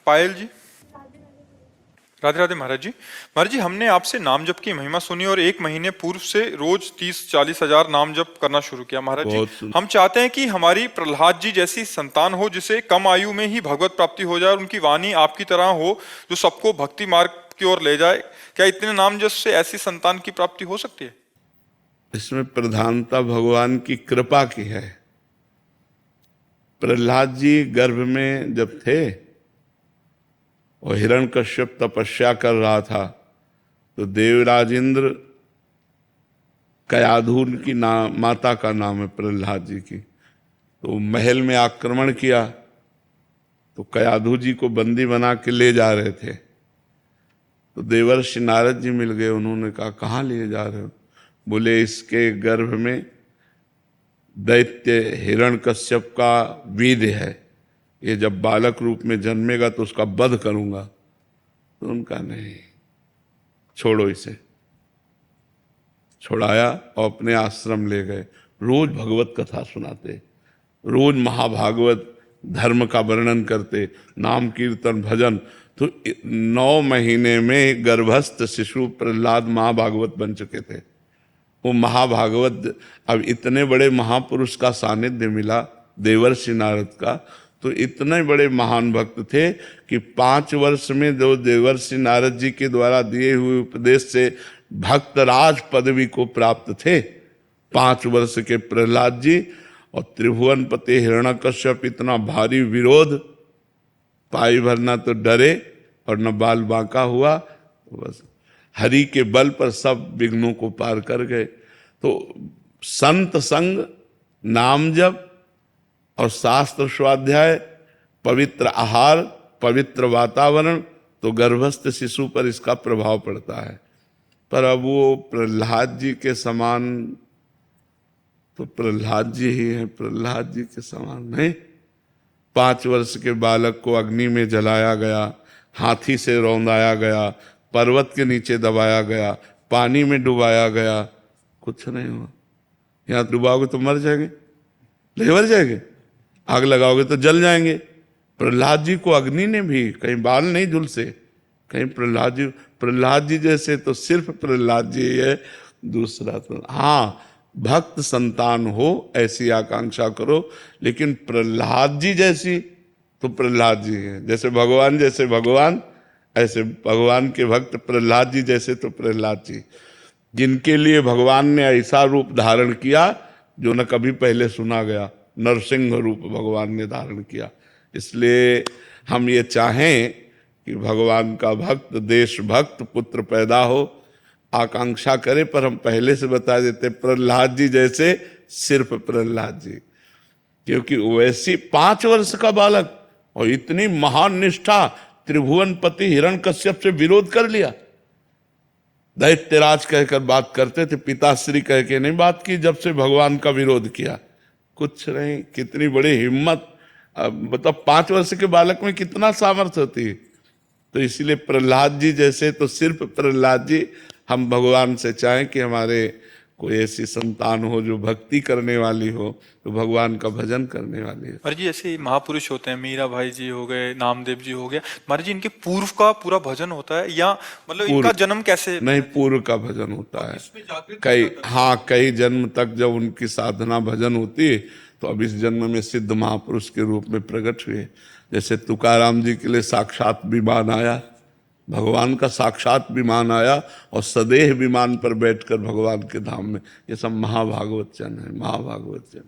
पायल जी। राधे राधे महाराज जी। महाराज जी, हमने आपसे नाम जप की महिमा सुनी और एक महीने पूर्व से रोज 30-40 हजार नाम जप करना शुरू किया। महाराज जी, बहुत सुंदर। हम चाहते हैं कि हमारी प्रहलाद जी जैसी संतान हो जिसे कम आयु में ही भगवत प्राप्ति हो जाए और उनकी वाणी आपकी तरह हो जो सबको भक्ति मार्ग की ओर ले जाए। क्या इतने नाम जप से ऐसी संतान की प्राप्ति हो सकती है? इसमें प्रधानता भगवान की कृपा की है। प्रहलाद जी गर्भ में जब थे और हिरण्यकश्यप तपस्या कर रहा था तो देवराज इंद्र, कयाधुन की माता का नाम है प्रहलाद जी की, तो महल में आक्रमण किया तो कयाधु जी को बंदी बना के ले जा रहे थे। तो देवर्षि नारद जी मिल गए। उन्होंने कहा कहाँ लिए जा रहे हो? बोले इसके गर्भ में दैत्य हिरण्यकश्यप का वीर्य है, ये जब बालक रूप में जन्मेगा तो उसका वध करूंगा। तो उनका नहीं, छोड़ो इसे। छुड़ाया और अपने आश्रम ले गए। रोज भगवत कथा सुनाते, रोज महाभागवत धर्म का वर्णन करते, नाम कीर्तन भजन। तो 9 महीने में गर्भस्थ शिशु प्रहलाद महाभागवत बन चुके थे। वो महाभागवत, अब इतने बड़े महापुरुष का सानिध्य मिला देवर्षि नारद का, तो इतने बड़े महान भक्त थे कि 5 वर्ष में जो देवर्षि नारद जी के द्वारा दिए हुए उपदेश से भक्तराज पदवी को प्राप्त थे, 5 वर्ष के प्रहलाद जी। और त्रिभुवनपति हिरण्यकश्यप इतना भारी विरोध, पाई भरना तो डरे और न बाल बांका हुआ, बस हरि के बल पर सब विघ्नों को पार कर गए। तो संत संग, नाम जप और शास्त्र स्वाध्याय, पवित्र आहार, पवित्र वातावरण, तो गर्भस्थ शिशु पर इसका प्रभाव पड़ता है। पर अब वो प्रहलाद जी के समान तो प्रहलाद जी ही हैं, प्रहलाद जी के समान नहीं। 5 वर्ष के बालक को अग्नि में जलाया गया, हाथी से रौंदाया गया, पर्वत के नीचे दबाया गया, पानी में डुबाया गया, कुछ नहीं हुआ। यहाँ डुबाओगे तो मर जाएंगे, नहीं मर जाएंगे, आग लगाओगे तो जल जाएंगे। प्रहलाद जी को अग्नि ने भी कहीं बाल नहीं झुलसे, कहीं प्रहलाद जी जैसे तो सिर्फ प्रहलाद जी है, दूसरा तो हाँ, भक्त संतान हो ऐसी आकांक्षा करो। लेकिन प्रहलाद जी जैसी तो प्रहलाद जी हैं, जैसे भगवान ऐसे भगवान के भक्त प्रहलाद जी जैसे तो प्रहलाद जी, जिनके लिए भगवान ने ऐसा रूप धारण किया जो न कभी पहले सुना गया। नरसिंह रूप भगवान ने धारण किया। इसलिए हम ये चाहें कि भगवान का भक्त, देश भक्त पुत्र पैदा हो, आकांक्षा करें। पर हम पहले से बता देते, प्रहलाद जी जैसे सिर्फ प्रहलाद जी, क्योंकि वैसी 5 वर्ष का बालक और इतनी महान निष्ठा, त्रिभुवनपति हिरण्यकश्यप से विरोध कर लिया। दैत्यराज कहकर बात करते थे, पिताश्री कह के नहीं बात की। जब से भगवान का विरोध किया, कुछ नहीं। कितनी बड़ी हिम्मत! मतलब 5 वर्ष के बालक में कितना सामर्थ्य होती है। तो इसीलिए प्रहलाद जी जैसे तो सिर्फ प्रहलाद जी। हम भगवान से चाहें कि हमारे कोई ऐसी संतान हो जो भक्ति करने वाली हो, तो भगवान का भजन करने वाली है। महाराज जी, ऐसे महापुरुष होते हैं, मीरा भाई जी हो गए, नामदेव जी हो गया, महाराज जी इनके पूर्व का पूरा भजन होता है या मतलब इनका जन्म कैसे? नहीं, पूर्व का भजन होता है। कई जन्म तक जब उनकी साधना भजन होती है तो अब इस जन्म में सिद्ध महापुरुष के रूप में प्रकट हुए। जैसे तुकाराम जी के लिए साक्षात विमान आया, भगवान का साक्षात विमान आया और सदेह विमान पर बैठकर भगवान के धाम में। ये सब महाभागवत जन है, महाभागवत जन।